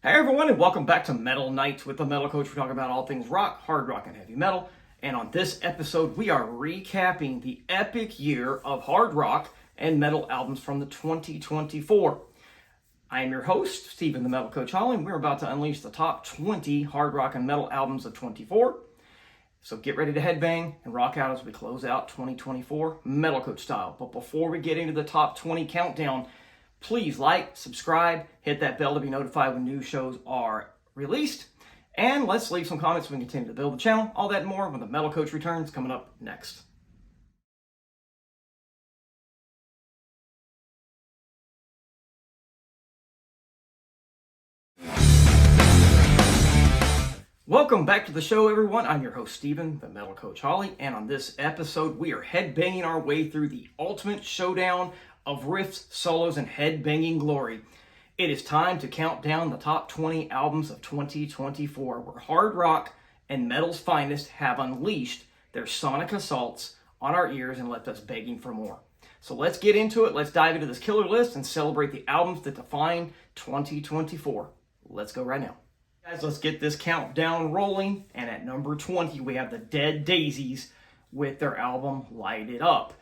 Hey everyone, and welcome back to Metal Nights with the Metal Coach. We're talking about all things rock, hard rock, and heavy metal. And on this episode, we are recapping the epic year of hard rock and metal albums from the 2024. I am your host, Stephen the Metal Coach Holly, and we're about to unleash the top 20 hard rock and metal albums of 24. So get ready to headbang and rock out as we close out 2024 Metal Coach style. But before we get into the top 20 countdown, please like, subscribe, hit that bell to be notified when new shows are released. And let's leave some comments so we can continue to build the channel. All that and more when the Metal Coach returns, coming up next. Welcome back to the show, everyone. I'm your host, Stephen, the Metal Coach Holly, and on this episode, we are headbanging our way through the ultimate showdown of riffs, solos, and headbanging glory. It is time to count down the top 20 albums of 2024, where hard rock and metal's finest have unleashed their sonic assaults on our ears and left us begging for more. So let's get into it. Let's dive into this killer list and celebrate the albums that define 2024. Let's go right now. Guys, let's get this countdown rolling. And at number 20, we have the Dead Daisies with their album Light It Up.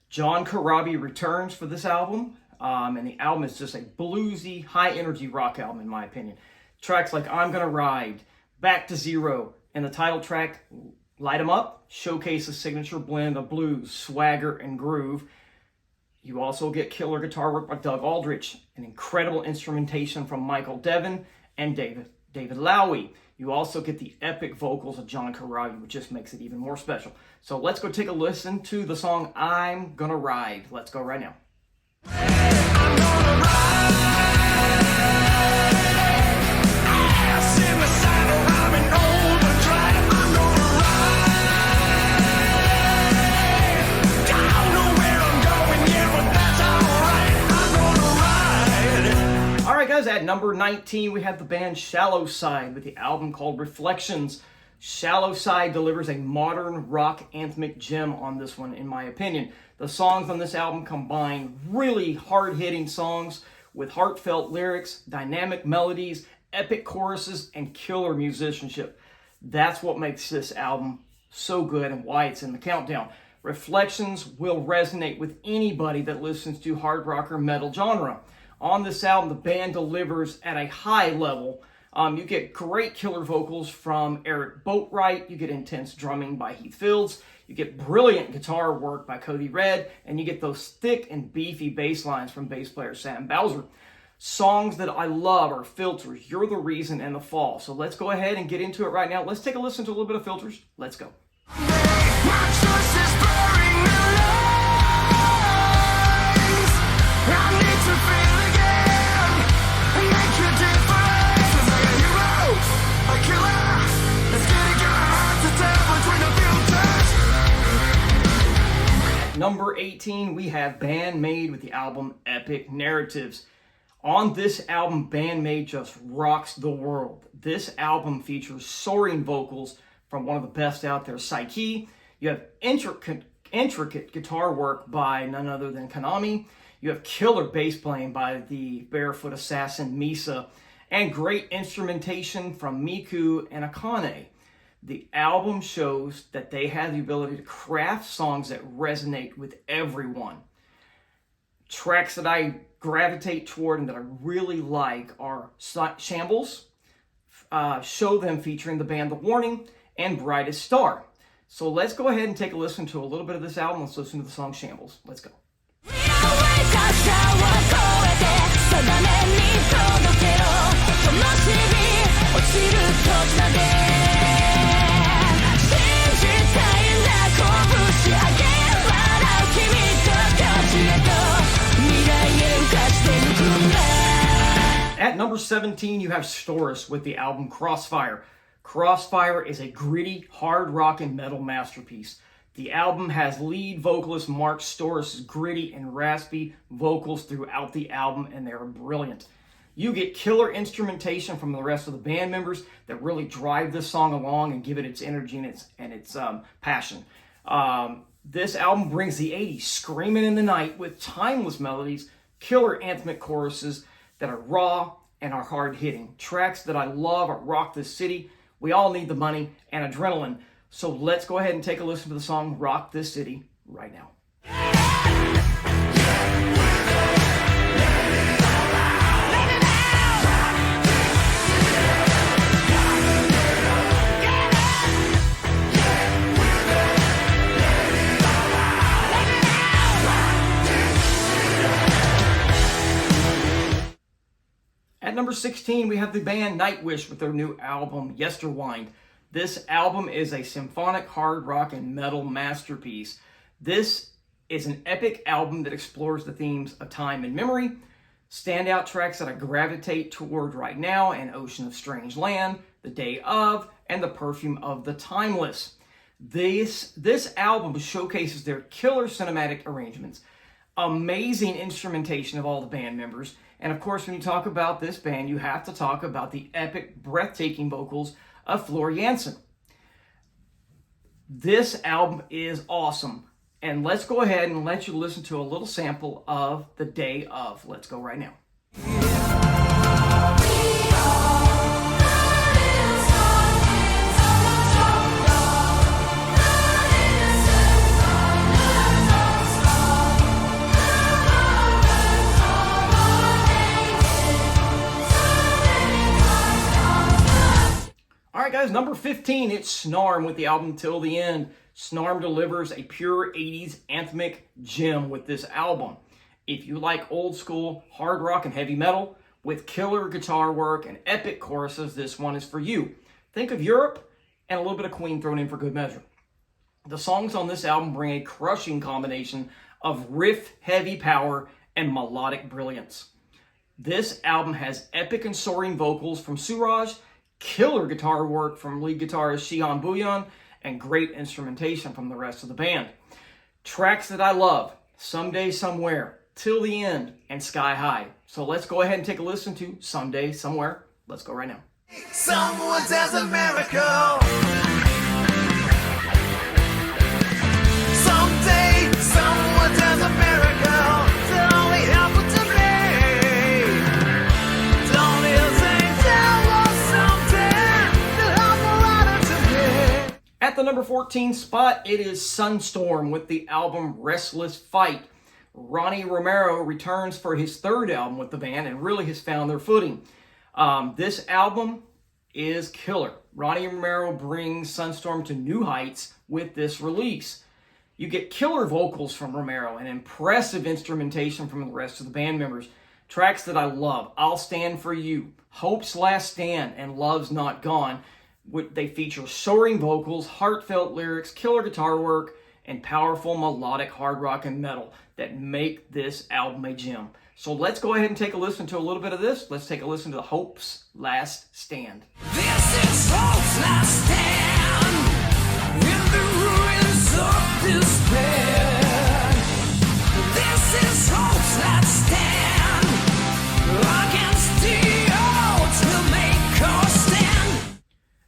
John Corabi returns for this album, and the album is just a bluesy, high-energy rock album, in my opinion. Tracks like I'm Gonna Ride, Back to Zero, and the title track, Light 'Em Up, showcase a signature blend of blues, swagger, and groove. You also get killer guitar work by Doug Aldrich, an incredible instrumentation from Michael Devin and David Lowy. You also get the epic vocals of John Corabi, which just makes it even more special. So let's go take a listen to the song I'm Gonna Ride. Let's go right now. I'm gonna ride. Ass in the saddle, I'm in overdrive. I'm gonna ride. Don't know where I'm going yet, but that's alright. I'm gonna ride. Alright guys, at number 19 we have the band Shallow Side with the album called Reflections. Shallow Side delivers a modern rock anthemic gem on this one, in my opinion. The songs on this album combine really hard-hitting songs with heartfelt lyrics, dynamic melodies, epic choruses, and killer musicianship. That's what makes this album so good and why it's in the countdown. Reflections will resonate with anybody that listens to hard rock or metal genre. On this album, the band delivers at a high level. You get great killer vocals from Eric Boatwright, you get intense drumming by Heath Fields, you get brilliant guitar work by Cody Red, and you get those thick and beefy bass lines from bass player Sam Bowser. Songs that I love are Filters, You're the Reason, and The Fall. So let's go ahead and get into it right now. Let's take a listen to a little bit of Filters. Let's go. Number 18, we have Band-Maid with the album Epic Narratives. On this album, Band-Maid just rocks the world. This album features soaring vocals from one of the best out there, Psyche. You have intricate guitar work by none other than Konami. You have killer bass playing by the barefoot assassin Misa, and great instrumentation from Miku and Akane. The album shows that they have the ability to craft songs that resonate with everyone. Tracks that I gravitate toward and that I really like are Shambles, Show Them featuring the band The Warning, and Brightest Star. So let's go ahead and take a listen to a little bit of this album. Let's listen to the song Shambles. Let's go. At number 17, you have Storis with the album Crossfire. Crossfire is a gritty, hard rock and metal masterpiece. The album has lead vocalist Mark Storis' gritty and raspy vocals throughout the album, and they're brilliant. You get killer instrumentation from the rest of the band members that really drive this song along and give it its energy and its passion. This album brings the 80s screaming in the night with timeless melodies, killer anthemic choruses that are raw, and are hard-hitting. Tracks that I love are Rock This City, We All Need the Money, and Adrenaline. So let's go ahead and take a listen to the song Rock This City right now. At number 16, we have the band Nightwish with their new album, Yesterwind. This album is a symphonic hard rock and metal masterpiece. This is an epic album that explores the themes of time and memory. Standout tracks that I gravitate toward right now: An Ocean of Strange Land, The Day Of, and The Perfume of the Timeless. This album showcases their killer cinematic arrangements, amazing instrumentation of all the band members, and of course, when you talk about this band, you have to talk about the epic, breathtaking vocals of Floor Jansen. This album is awesome, and let's go ahead and let you listen to a little sample of The Day Of. Let's go right now. Alright guys, number 15, it's Snar with the album Till the End. Snar delivers a pure 80s anthemic gem with this album. If you like old school hard rock and heavy metal with killer guitar work and epic choruses, this one is for you. Think of Europe and a little bit of Queen thrown in for good measure. The songs on this album bring a crushing combination of riff-heavy power and melodic brilliance. This album has epic and soaring vocals from Suraj, killer guitar work from lead guitarist Shihan Bhuyan, and great instrumentation from the rest of the band. Tracks that I love: Someday Somewhere, Till the End, and Sky High. So let's go ahead and take a listen to Someday Somewhere. Let's go right now. Someone does a miracle. Someday someone does a miracle. That only happened to me. Don't listen, tell us something that happened right to me. At the number 14 spot, it is Sunstorm with the album Restless Fight. Ronnie Romero returns for his third album with the band and really has found their footing. This album is killer. Ronnie Romero brings Sunstorm to new heights with this release. You get killer vocals from Romero and impressive instrumentation from the rest of the band members. Tracks that I love: I'll Stand For You, Hope's Last Stand, and Love's Not Gone. They feature soaring vocals, heartfelt lyrics, killer guitar work, and powerful melodic hard rock and metal that make this album a gem. So let's go ahead and take a listen to a little bit of this. Let's take a listen to Hope's Last Stand. This is Hope's last stand in the ruins of despair. This is Hope's last stand against the odds. We'll make our stand.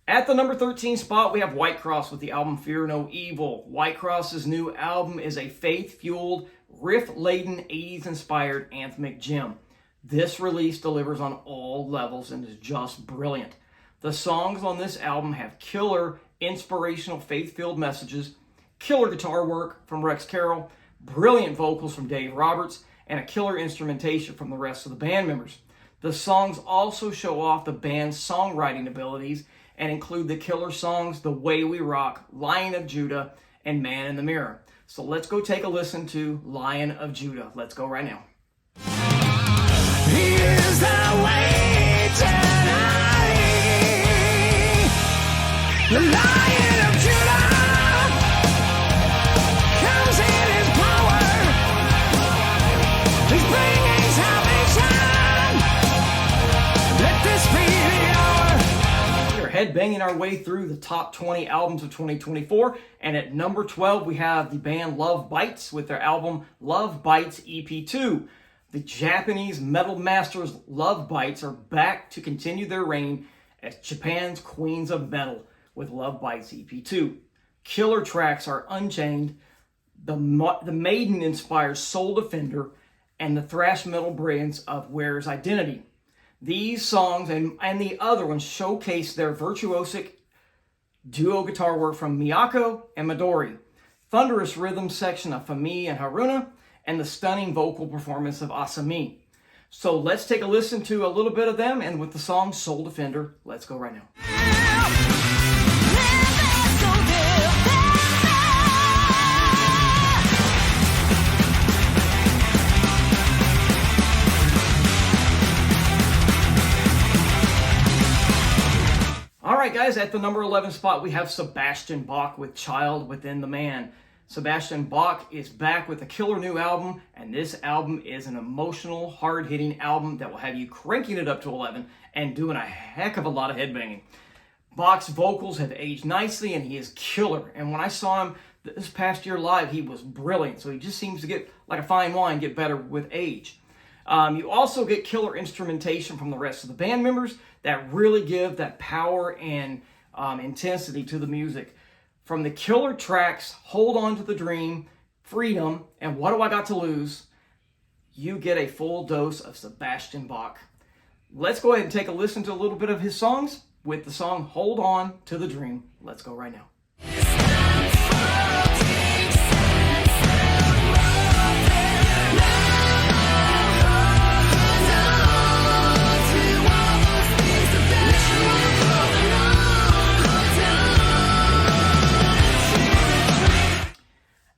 At the number 13 spot, we have White Cross with the album Fear No Evil. White Cross's new album is a faith-fueled, riff-laden, 80s-inspired anthemic gem. This release delivers on all levels and is just brilliant. The songs on this album have killer, inspirational, faith-filled messages, killer guitar work from Rex Carroll, brilliant vocals from Dave Roberts, and a killer instrumentation from the rest of the band members. The songs also show off the band's songwriting abilities and include the killer songs The Way We Rock, Lion of Judah, and Man in the Mirror. So let's go take a listen to Lion of Judah. Let's go right now. He is the way tonight. The Lion of Judah comes in his power. He's bringing salvation. Let this be the hour. We're headbanging our way through the top 20 albums of 2024, and at number 12 we have the band Lovebites with their album Lovebites EP2. The Japanese metal masters Lovebites are back to continue their reign as Japan's queens of metal with Lovebites EP2. Killer tracks are Unchained, the Maiden-inspired Soul Defender, and the thrash metal brilliance of Where's Identity. These songs and the other ones showcase their virtuosic duo guitar work from Miyako and Midori, thunderous rhythm section of Fumi and Haruna, and the stunning vocal performance of Asami. So let's take a listen to a little bit of them, and with the song Soul Defender, let's go right now. Alright guys, at the number 11 spot we have Sebastian Bach with Child Within the Man. Sebastian Bach is back with a killer new album, and this album is an emotional, hard-hitting album that will have you cranking it up to 11 and doing a heck of a lot of headbanging. Bach's vocals have aged nicely and he is killer, and when I saw him this past year live, he was brilliant, so he just seems to get, like a fine wine, get better with age. You also get killer instrumentation from the rest of the band members that really give that power and intensity to the music. From the killer tracks, Hold On to the Dream, Freedom, and What Do I Got to Lose, you get a full dose of Sebastian Bach. Let's go ahead and take a listen to a little bit of his songs with the song Hold On to the Dream. Let's go right now.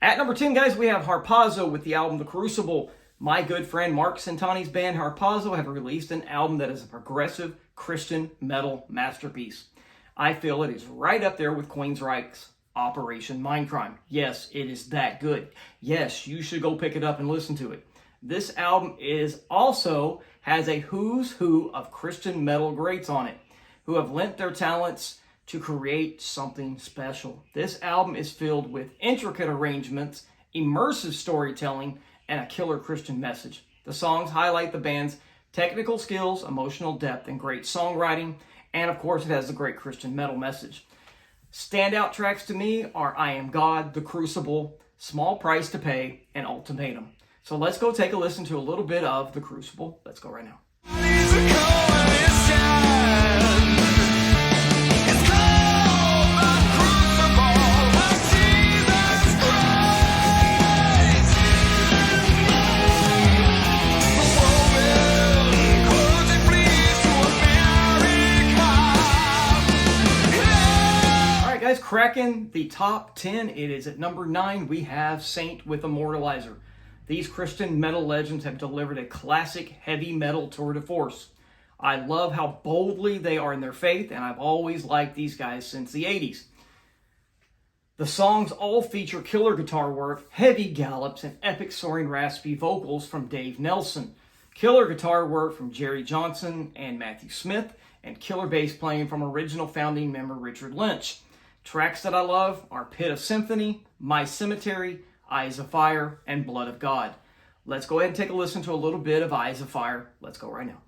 At number 10, guys, we have Harpazo with the album The Crucible. My good friend Mark Santani's band Harpazo have released an album that is a progressive Christian metal masterpiece. I feel it is right up there with Queensryche's Operation Mindcrime. Yes, it is that good. Yes, you should go pick it up and listen to it. This album also has a who's who of Christian metal greats on it, who have lent their talents to create something special. This album is filled with intricate arrangements, immersive storytelling, and a killer Christian message. The songs highlight the band's technical skills, emotional depth, and great songwriting, and of course it has a great Christian metal message. Standout tracks to me are I Am God, The Crucible, Small Price to Pay, and Ultimatum. So let's go take a listen to a little bit of The Crucible. Let's go right now. Cracking the top 10, it is at number 9, we have Saint with Immortalizer. These Christian metal legends have delivered a classic heavy metal tour de force. I love how boldly they are in their faith, and I've always liked these guys since the 80s. The songs all feature killer guitar work, heavy gallops, and epic soaring raspy vocals from Dave Nelson, killer guitar work from Jerry Johnson and Matthew Smith, and killer bass playing from original founding member Richard Lynch. Tracks that I love are Pit of Symphony, My Cemetery, Eyes of Fire, and Blood of God. Let's go ahead and take a listen to a little bit of Eyes of Fire. Let's go right now.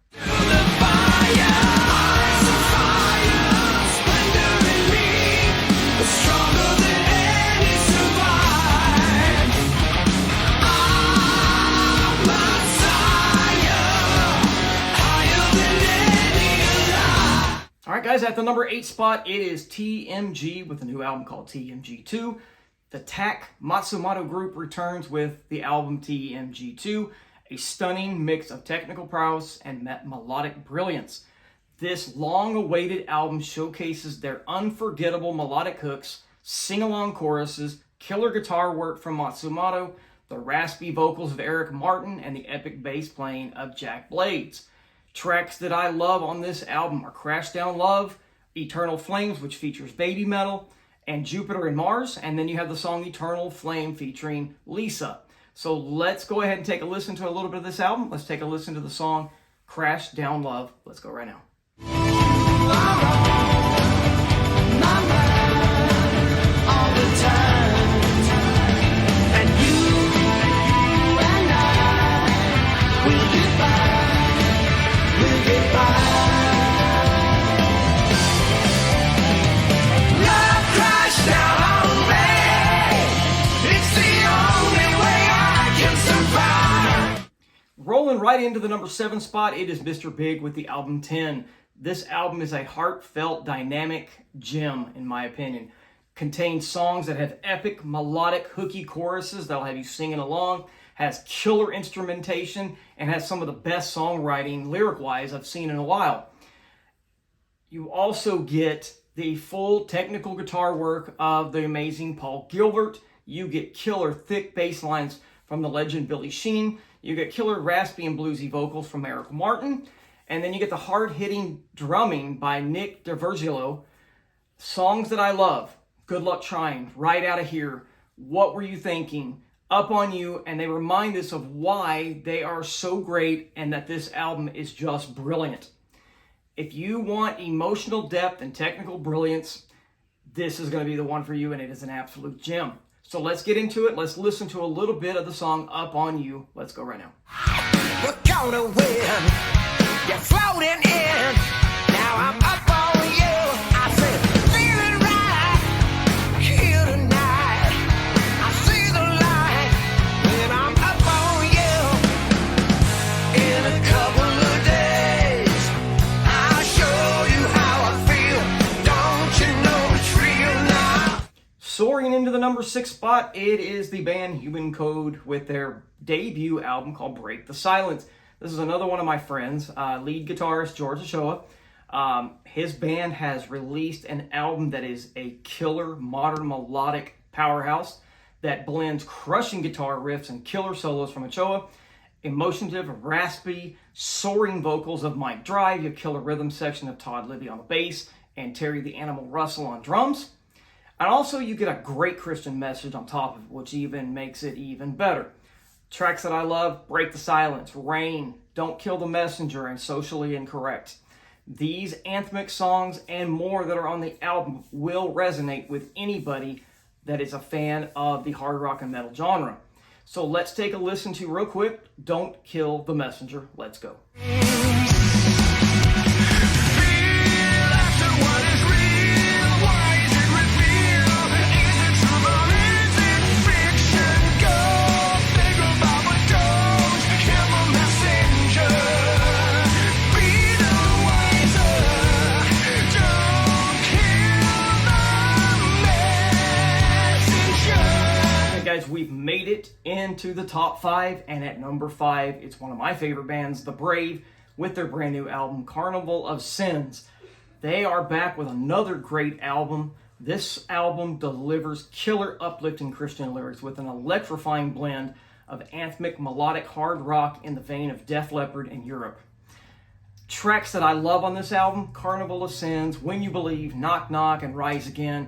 Alright guys, at the number 8 spot, it is TMG with a new album called TMG2. The TAC Matsumoto-Group returns with the album TMG2, a stunning mix of technical prowess and melodic brilliance. This long-awaited album showcases their unforgettable melodic hooks, sing-along choruses, killer guitar work from Matsumoto, the raspy vocals of Eric Martin, and the epic bass playing of Jack Blades. Tracks that I love on this album are Crash Down Love, Eternal Flames, which features baby metal, and Jupiter and Mars, and then you have the song Eternal Flame featuring Lisa. So let's go ahead and take a listen to a little bit of this album. Let's take a listen to the song Crash Down Love. Let's go right now. All the time, and you and I will get by, we'll get by. Love crashed down on me. It's the only way I can survive. Rolling right right into the number 7 spot, it is Mr. Big with the album 10. This album is a heartfelt, dynamic gem, in my opinion. Contains songs that have epic, melodic, hooky choruses that'll have you singing along, has killer instrumentation, and has some of the best songwriting, lyric-wise, I've seen in a while. You also get the full technical guitar work of the amazing Paul Gilbert. You get killer, thick bass lines from the legend Billy Sheehan. You get killer, raspy, and bluesy vocals from Eric Martin. And then you get the hard-hitting drumming by Nick DeVergilio. Songs that I love: Good Luck Trying, Right Out of Here, What Were You Thinking, Up on You, and they remind us of why they are so great and that this album is just brilliant. If you want emotional depth and technical brilliance, this is going to be the one for you, and it is an absolute gem. So let's get into it. Let's listen to a little bit of the song Up on You. Let's go right now. We're gonna win. You're floating in. Now I'm up on you. I said, feeling right here tonight. I see the light when I'm up on you. In a couple of days, I'll show you how I feel. Don't you know it's real now? Soaring into the number 6 spot, it is the band Human Code with their debut album called Break the Silence. This is another one of my friends, lead guitarist George Ochoa. His band has released an album that is a killer, modern, melodic powerhouse that blends crushing guitar riffs and killer solos from Ochoa, emotive, raspy, soaring vocals of Mike Drive, a killer rhythm section of Todd Libby on the bass, and Terry the Animal Russell on drums. And also you get a great Christian message on top of it, which even makes it even better. Tracks that I love: Break the Silence, Rain, Don't Kill the Messenger, and Socially Incorrect. These anthemic songs and more that are on the album will resonate with anybody that is a fan of the hard rock and metal genre. So let's take a listen to, real quick, Don't Kill the Messenger. Let's go. Guys, we've made it into the top 5, and at number 5, it's one of my favorite bands, The Brave, with their brand new album, Carnival of Sins. They are back with another great album. This album delivers killer, uplifting Christian lyrics with an electrifying blend of anthemic, melodic hard rock in the vein of Def Leppard and Europe. Tracks that I love on this album: Carnival of Sins, When You Believe, Knock Knock, and Rise Again.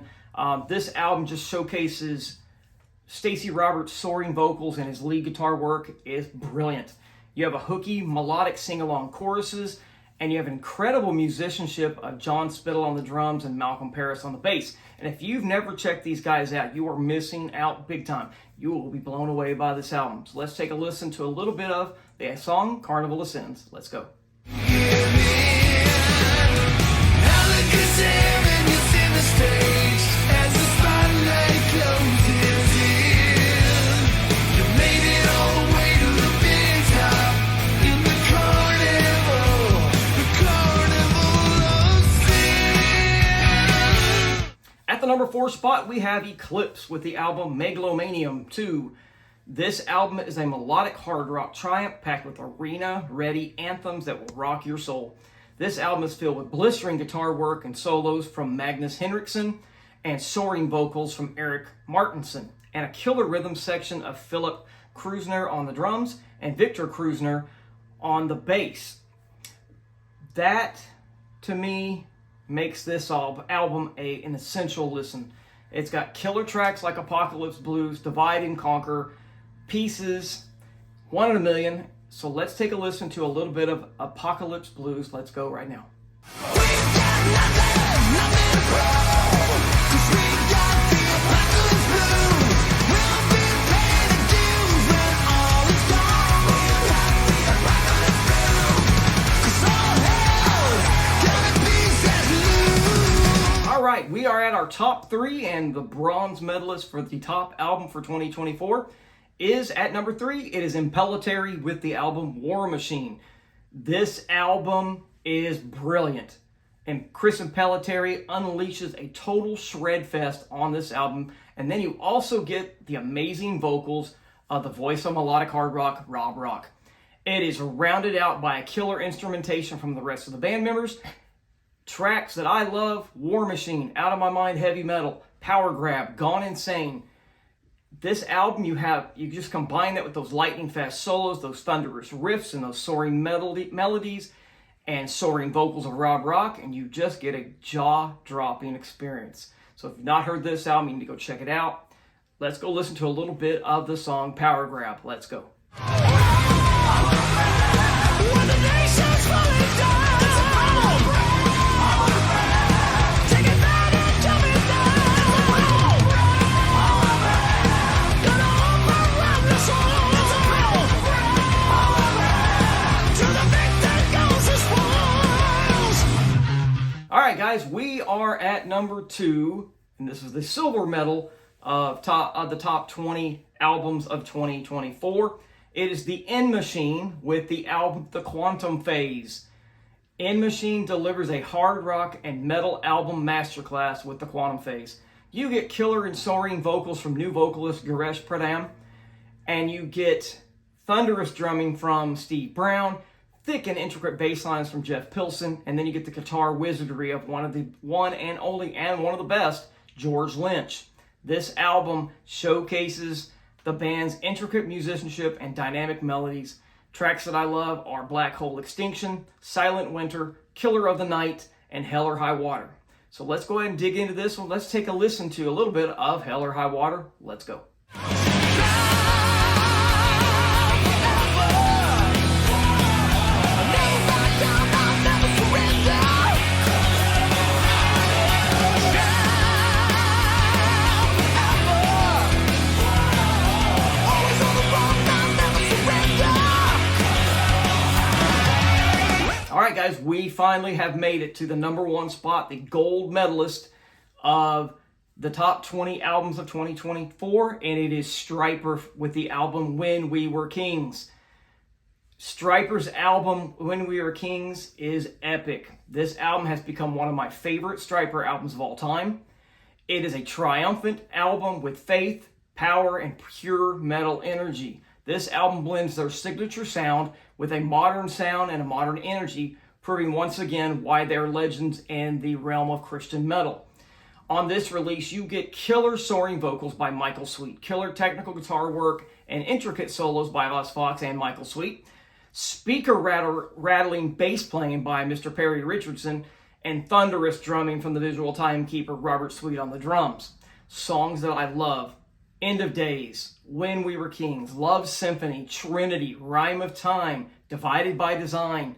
This album just showcases Stacey Roberts' soaring vocals, and his lead guitar work is brilliant. You have a hooky, melodic sing-along choruses, and you have incredible musicianship of John Spittle on the drums and Malcolm Paris on the bass. And if you've never checked these guys out, you are missing out big time. You will be blown away by this album. So let's take a listen to a little bit of the song Carnival of Sins. Let's go. At the number 4 spot, we have Eclipse with the album Megalomanium 2. This album is a melodic hard rock triumph packed with arena-ready anthems that will rock your soul. This album is filled with blistering guitar work and solos from Magnus Henriksen and soaring vocals from Eric Martinson, and a killer rhythm section of Philip Krusner on the drums and Victor Krusner on the bass. That, to me, makes this album an essential listen. It's got killer tracks like Apocalypse Blues, Divide and Conquer, Pieces, One in a Million. So let's take a listen to a little bit of Apocalypse Blues. Let's go right now. Alright, we are at our top 3 and the bronze medalist for the top album for 2024. is at number 3. It is Imp Pelleter with the album War Machine. This album is brilliant. And Imp Pelleter unleashes a total shred fest on this album. And then you also get the amazing vocals of the voice of melodic hard rock, Rob Rock. It is rounded out by a killer instrumentation from the rest of the band members. Tracks that I love: War Machine, Out of My Mind Heavy Metal, Power Grab, Gone Insane. This album, you just combine that with those lightning fast solos, those thunderous riffs, and those soaring melodies and soaring vocals of Rob Rock, and you just get a jaw-dropping experience. So if you've not heard this album, you need to go check it out. Let's go listen to a little bit of the song Power Grab. Let's go. When the nation's falling down, it's a problem. Take advantage of it now. Gonna overrun this world. It's a problem. To the victor goes his spoils. All right, guys, we are at number 2, and this is the silver medal of the top 20 albums of 2024. It is the End Machine with the album The Quantum Phase. End Machine delivers a hard rock and metal album masterclass with The Quantum Phase. You get killer and soaring vocals from new vocalist Giresh Pradhan, and you get thunderous drumming from Steve Brown, thick and intricate bass lines from Jeff Pilson, and then you get the guitar wizardry of one of the best, George Lynch. This album showcases the band's intricate musicianship and dynamic melodies. Tracks that I love are Black Hole Extinction, Silent Winter, Killer of the Night, and Hell or High Water. So let's go ahead and dig into this one. Let's take a listen to a little bit of Hell or High Water. Let's go. All right, guys, we finally have made it to the number 1 spot, the gold medalist of the top 20 albums of 2024, and it is Stryper with the album When We Were Kings. Stryper's album When We Were Kings is epic. This album has become one of my favorite Stryper albums of all time. It is a triumphant album with faith, power, and pure metal energy. This album blends their signature sound with a modern sound and a modern energy, proving once again why they're legends in the realm of Christian metal. On this release, you get killer soaring vocals by Michael Sweet, killer technical guitar work, and intricate solos by Les Fox and Michael Sweet, speaker rattling bass playing by Mr. Perry Richardson, and thunderous drumming from the visual timekeeper Robert Sweet on the drums. Songs that I love: End of Days, When We Were Kings, Love Symphony, Trinity, Rhyme of Time, Divided by Design.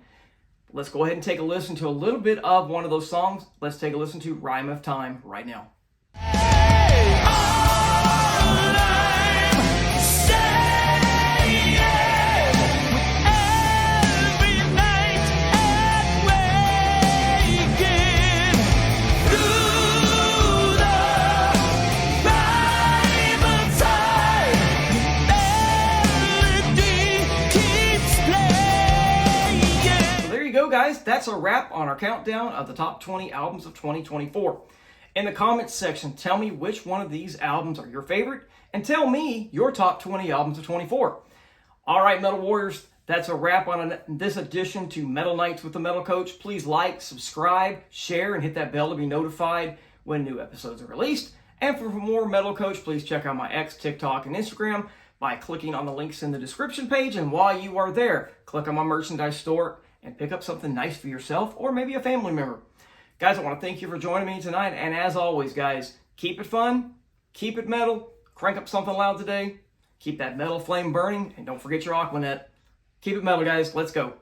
Let's go ahead and take a listen to a little bit of one of those songs. Let's take a listen to Rhyme of Time right now. Guys, that's a wrap on our countdown of the top 20 albums of 2024. In the comments section, tell me which one of these albums are your favorite, and tell me your top 20 albums of 24. All right, Metal Warriors, that's a wrap on this edition to Metal Nights with the Metal Coach. Please like, subscribe, share, and hit that bell to be notified when new episodes are released. And for more Metal Coach, please check out my X, TikTok, and Instagram by clicking on the links in the description page. And while you are there, click on my merchandise store and pick up something nice for yourself or maybe a family member. Guys, I want to thank you for joining me tonight. And as always, guys, keep it fun, keep it metal, crank up something loud today, keep that metal flame burning, and don't forget your Aquanet. Keep it metal, guys. Let's go.